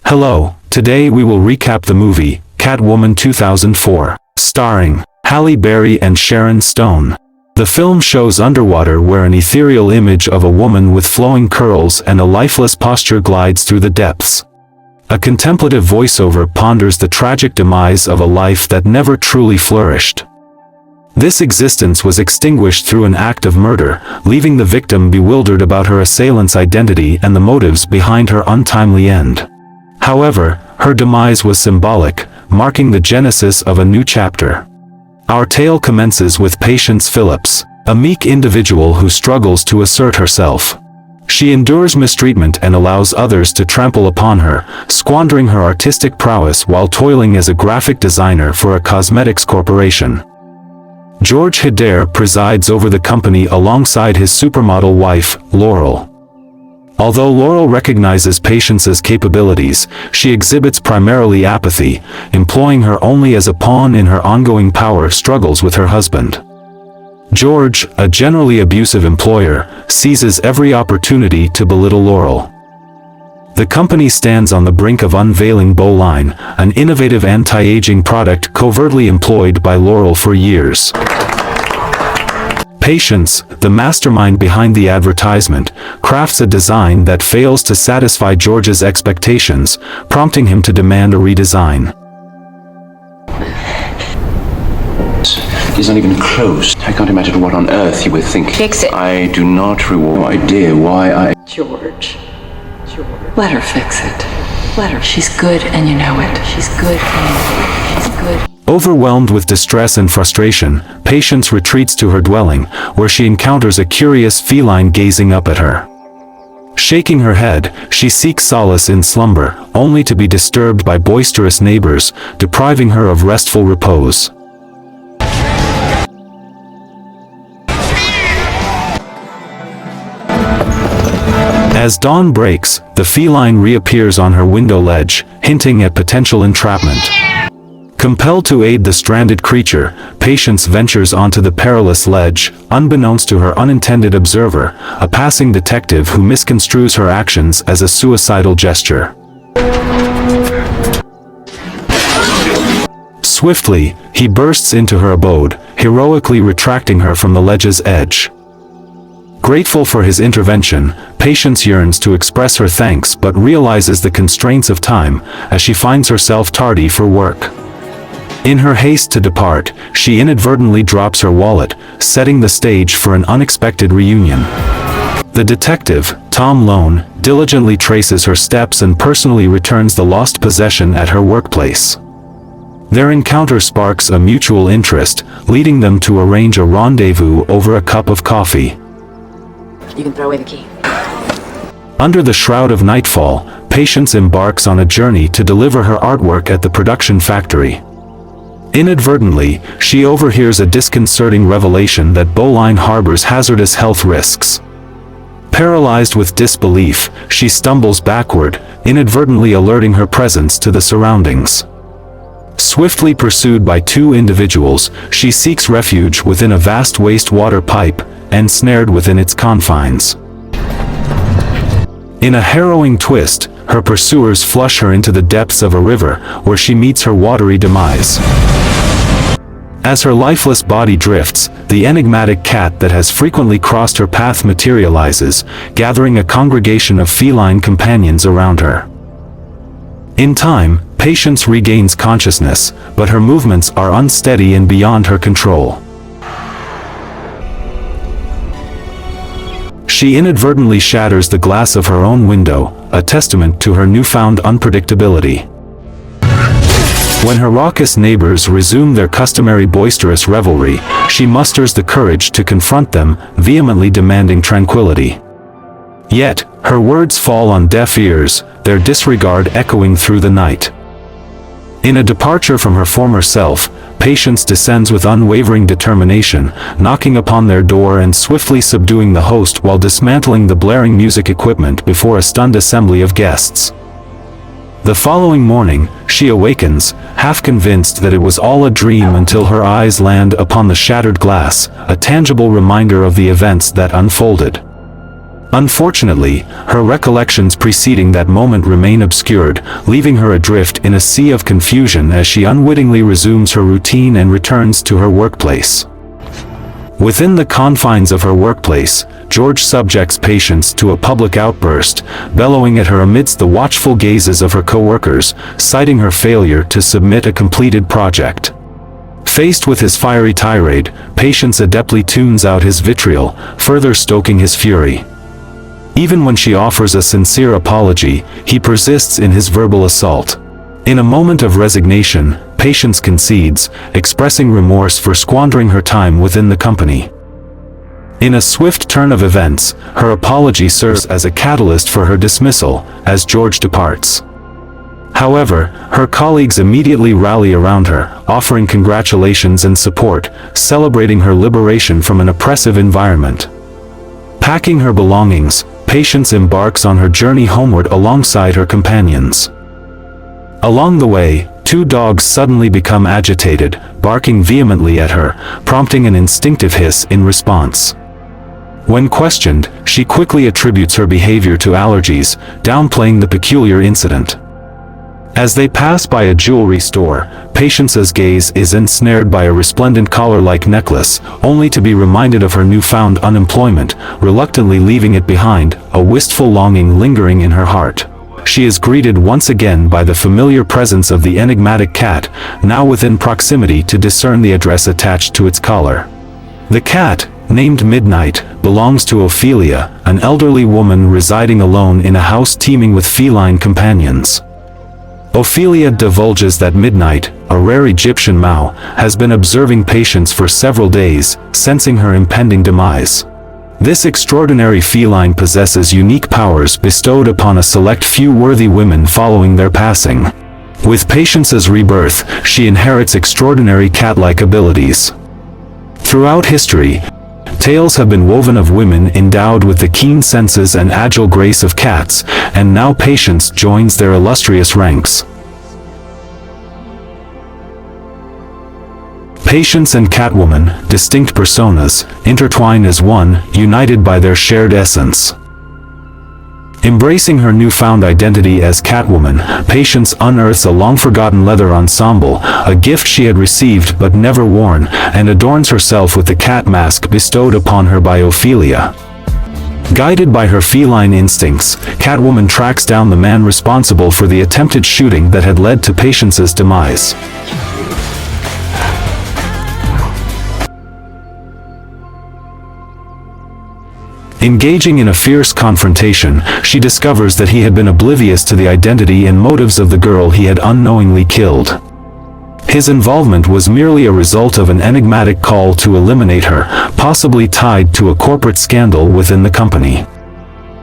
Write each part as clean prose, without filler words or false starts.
Hello, today we will recap the movie, Catwoman 2004, starring Halle Berry and Sharon Stone. The film shows underwater where an ethereal image of a woman with flowing curls and a lifeless posture glides through the depths. A contemplative voiceover ponders the tragic demise of a life that never truly flourished. This existence was extinguished through an act of murder, leaving the victim bewildered about her assailant's identity and the motives behind her untimely end. However, her demise was symbolic, marking the genesis of a new chapter. Our tale commences with Patience Phillips, a meek individual who struggles to assert herself. She endures mistreatment and allows others to trample upon her, squandering her artistic prowess while toiling as a graphic designer for a cosmetics corporation. George Hedare presides over the company alongside his supermodel wife, Laurel. Although Laurel recognizes Patience's capabilities, she exhibits primarily apathy, employing her only as a pawn in her ongoing power struggles with her husband. George, a generally abusive employer, seizes every opportunity to belittle Laurel. The company stands on the brink of unveiling Feline, an innovative anti-aging product covertly employed by Laurel for years. Patience, the mastermind behind the advertisement, crafts a design that fails to satisfy George's expectations, prompting him to demand a redesign. It's not even close. I can't imagine what on earth you would think. Fix it. I do not reward my idea. Why I... George. Let her fix it. Let her. She's good and you know it. She's good and you know it. She's good. Overwhelmed with distress and frustration, Patience retreats to her dwelling, where she encounters a curious feline gazing up at her. Shaking her head, she seeks solace in slumber, only to be disturbed by boisterous neighbors, depriving her of restful repose. As dawn breaks, the feline reappears on her window ledge, hinting at potential entrapment. Compelled to aid the stranded creature, Patience ventures onto the perilous ledge, unbeknownst to her unintended observer, a passing detective who misconstrues her actions as a suicidal gesture. Swiftly, he bursts into her abode, heroically retracting her from the ledge's edge. Grateful for his intervention, Patience yearns to express her thanks but realizes the constraints of time, as she finds herself tardy for work. In her haste to depart, she inadvertently drops her wallet, setting the stage for an unexpected reunion. The detective, Tom Lone, diligently traces her steps and personally returns the lost possession at her workplace. Their encounter sparks a mutual interest, leading them to arrange a rendezvous over a cup of coffee. You can throw away the key. Under the shroud of nightfall, Patience embarks on a journey to deliver her artwork at the production factory. Inadvertently, she overhears a disconcerting revelation that Feline harbors hazardous health risks. Paralyzed with disbelief, she stumbles backward, inadvertently alerting her presence to the surroundings. Swiftly pursued by two individuals, she seeks refuge within a vast wastewater pipe, ensnared within its confines. In a harrowing twist, her pursuers flush her into the depths of a river, where she meets her watery demise. As her lifeless body drifts, the enigmatic cat that has frequently crossed her path materializes, gathering a congregation of feline companions around her. In time, Patience regains consciousness, but her movements are unsteady and beyond her control. She inadvertently shatters the glass of her own window, a testament to her newfound unpredictability. When her raucous neighbors resume their customary boisterous revelry, she musters the courage to confront them, vehemently demanding tranquility. Yet, her words fall on deaf ears, their disregard echoing through the night. In a departure from her former self, Patience descends with unwavering determination, knocking upon their door and swiftly subduing the host while dismantling the blaring music equipment before a stunned assembly of guests. The following morning, she awakens, half convinced that it was all a dream until her eyes land upon the shattered glass, a tangible reminder of the events that unfolded. Unfortunately, her recollections preceding that moment remain obscured, leaving her adrift in a sea of confusion as she unwittingly resumes her routine and returns to her workplace. Within the confines of her workplace, George subjects Patience to a public outburst, bellowing at her amidst the watchful gazes of her co-workers, citing her failure to submit a completed project. Faced with his fiery tirade, Patience adeptly tunes out his vitriol, further stoking his fury. Even when she offers a sincere apology, he persists in his verbal assault. In a moment of resignation, Patience concedes, expressing remorse for squandering her time within the company. In a swift turn of events, her apology serves as a catalyst for her dismissal, as George departs. However, her colleagues immediately rally around her, offering congratulations and support, celebrating her liberation from an oppressive environment. Packing her belongings, Patience embarks on her journey homeward alongside her companions. Along the way, two dogs suddenly become agitated, barking vehemently at her, prompting an instinctive hiss in response. When questioned, she quickly attributes her behavior to allergies, downplaying the peculiar incident. As they pass by a jewelry store, Patience's gaze is ensnared by a resplendent collar-like necklace, only to be reminded of her newfound unemployment, reluctantly leaving it behind, a wistful longing lingering in her heart. She is greeted once again by the familiar presence of the enigmatic cat, now within proximity to discern the address attached to its collar. The cat, named Midnight, belongs to Ophelia, an elderly woman residing alone in a house teeming with feline companions. Ophelia divulges that Midnight, a rare Egyptian Mao, has been observing Patience for several days, sensing her impending demise. This extraordinary feline possesses unique powers bestowed upon a select few worthy women following their passing. With Patience's rebirth, she inherits extraordinary cat-like abilities. Throughout history, tales have been woven of women endowed with the keen senses and agile grace of cats, and now Patience joins their illustrious ranks. Patience and Catwoman, distinct personas, intertwine as one, united by their shared essence. Embracing her newfound identity as Catwoman, Patience unearths a long-forgotten leather ensemble, a gift she had received but never worn, and adorns herself with the cat mask bestowed upon her by Ophelia. Guided by her feline instincts, Catwoman tracks down the man responsible for the attempted shooting that had led to Patience's demise. Engaging in a fierce confrontation, she discovers that he had been oblivious to the identity and motives of the girl he had unknowingly killed. His involvement was merely a result of an enigmatic call to eliminate her, possibly tied to a corporate scandal within the company.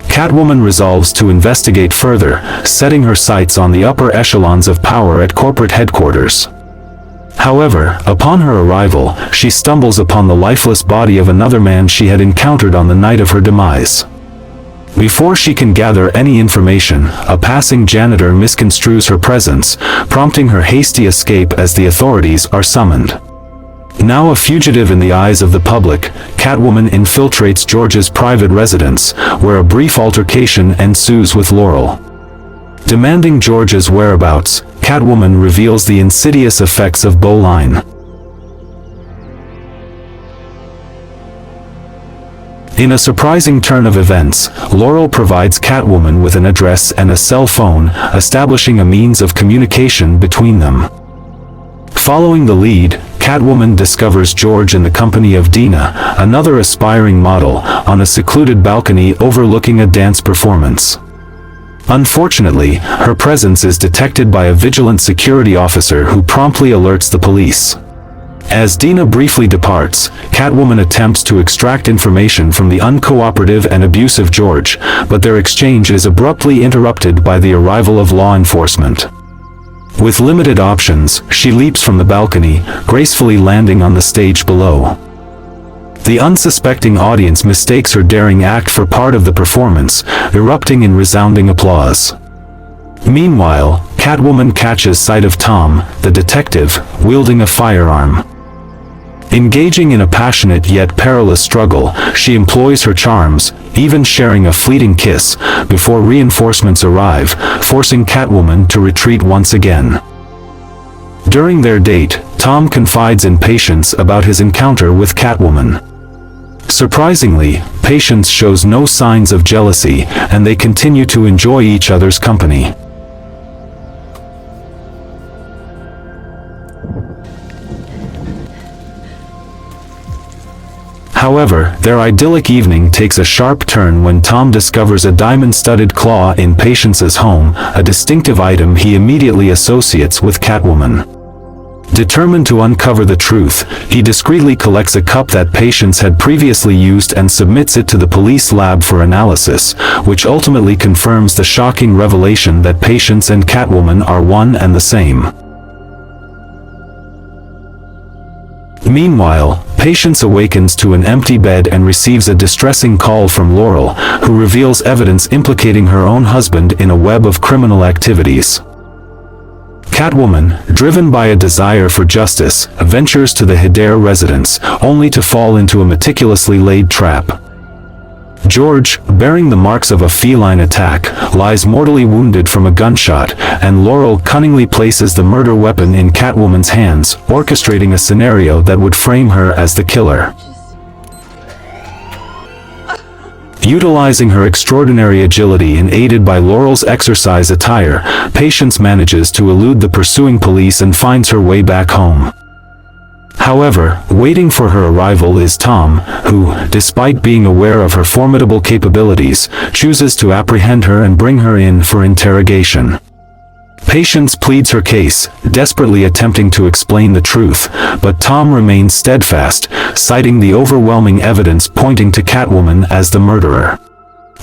Catwoman resolves to investigate further, setting her sights on the upper echelons of power at corporate headquarters. However, upon her arrival, she stumbles upon the lifeless body of another man she had encountered on the night of her demise. Before she can gather any information, a passing janitor misconstrues her presence, prompting her hasty escape as the authorities are summoned. Now a fugitive in the eyes of the public, Catwoman infiltrates George's private residence, where a brief altercation ensues with Laurel. Demanding George's whereabouts, Catwoman reveals the insidious effects of Feline. In a surprising turn of events, Laurel provides Catwoman with an address and a cell phone, establishing a means of communication between them. Following the lead, Catwoman discovers George in the company of Dina, another aspiring model, on a secluded balcony overlooking a dance performance. Unfortunately, her presence is detected by a vigilant security officer who promptly alerts the police. As Dina briefly departs, Catwoman attempts to extract information from the uncooperative and abusive George, but their exchange is abruptly interrupted by the arrival of law enforcement. With limited options, she leaps from the balcony, gracefully landing on the stage below. The unsuspecting audience mistakes her daring act for part of the performance, erupting in resounding applause. Meanwhile, Catwoman catches sight of Tom, the detective, wielding a firearm. Engaging in a passionate yet perilous struggle, she employs her charms, even sharing a fleeting kiss, before reinforcements arrive, forcing Catwoman to retreat once again. During their date, Tom confides in Patience about his encounter with Catwoman. Surprisingly, Patience shows no signs of jealousy, and they continue to enjoy each other's company. However, their idyllic evening takes a sharp turn when Tom discovers a diamond-studded claw in Patience's home, a distinctive item he immediately associates with Catwoman. Determined to uncover the truth, he discreetly collects a cup that Patience had previously used and submits it to the police lab for analysis, which ultimately confirms the shocking revelation that Patience and Catwoman are one and the same. Meanwhile, Patience awakens to an empty bed and receives a distressing call from Laurel, who reveals evidence implicating her own husband in a web of criminal activities. Catwoman, driven by a desire for justice, ventures to the Hedare residence, only to fall into a meticulously laid trap. George, bearing the marks of a feline attack, lies mortally wounded from a gunshot, and Laurel cunningly places the murder weapon in Catwoman's hands, orchestrating a scenario that would frame her as the killer. Utilizing her extraordinary agility and aided by Laurel's exercise attire, Patience manages to elude the pursuing police and finds her way back home. However, waiting for her arrival is Tom, who, despite being aware of her formidable capabilities, chooses to apprehend her and bring her in for interrogation. Patience pleads her case, desperately attempting to explain the truth, but Tom remains steadfast, citing the overwhelming evidence pointing to Catwoman as the murderer.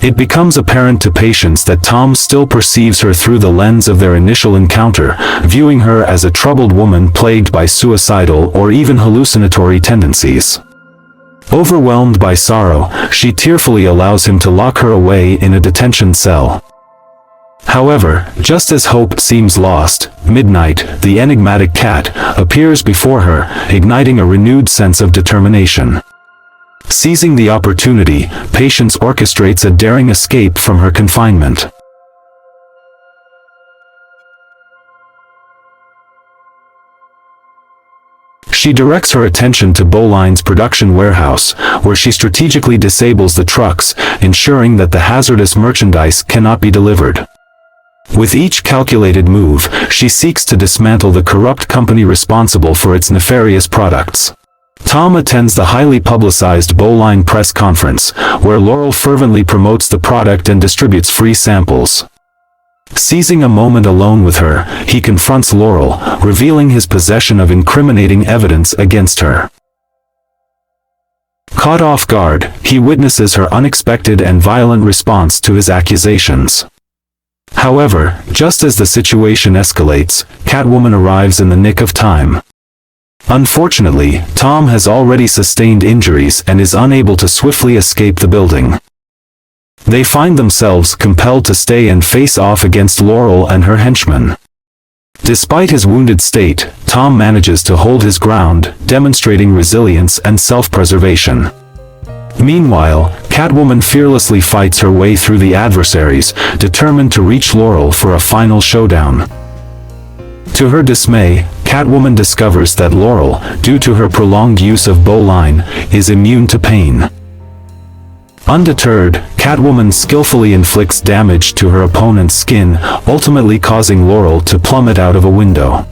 It becomes apparent to Patience that Tom still perceives her through the lens of their initial encounter, viewing her as a troubled woman plagued by suicidal or even hallucinatory tendencies. Overwhelmed by sorrow, she tearfully allows him to lock her away in a detention cell. However, just as hope seems lost, Midnight, the enigmatic cat, appears before her, igniting a renewed sense of determination. Seizing the opportunity, Patience orchestrates a daring escape from her confinement. She directs her attention to Boline's production warehouse, where she strategically disables the trucks, ensuring that the hazardous merchandise cannot be delivered. With each calculated move, she seeks to dismantle the corrupt company responsible for its nefarious products. Tom attends the highly publicized Boline press conference, where Laurel fervently promotes the product and distributes free samples. Seizing a moment alone with her, he confronts Laurel, revealing his possession of incriminating evidence against her. Caught off guard, he witnesses her unexpected and violent response to his accusations. However, just as the situation escalates, Catwoman arrives in the nick of time. Unfortunately, Tom has already sustained injuries and is unable to swiftly escape the building. They find themselves compelled to stay and face off against Laurel and her henchmen. Despite his wounded state, Tom manages to hold his ground, demonstrating resilience and self-preservation. Meanwhile, Catwoman fearlessly fights her way through the adversaries, determined to reach Laurel for a final showdown. To her dismay, Catwoman discovers that Laurel, due to her prolonged use of Boline, is immune to pain. Undeterred, Catwoman skillfully inflicts damage to her opponent's skin, ultimately causing Laurel to plummet out of a window.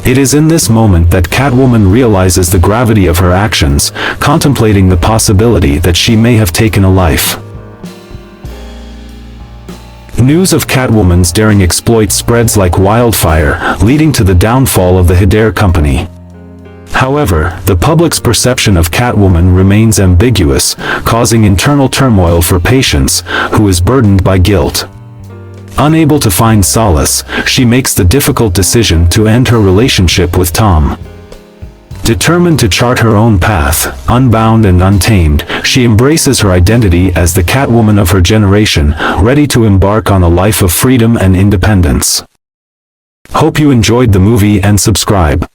It is in this moment that Catwoman realizes the gravity of her actions, contemplating the possibility that she may have taken a life. News of Catwoman's daring exploit spreads like wildfire, leading to the downfall of the Hedare Company. However, the public's perception of Catwoman remains ambiguous, causing internal turmoil for Patience, who is burdened by guilt. Unable to find solace, she makes the difficult decision to end her relationship with Tom. Determined to chart her own path, unbound and untamed, she embraces her identity as the Catwoman of her generation, ready to embark on a life of freedom and independence. Hope you enjoyed the movie and subscribe.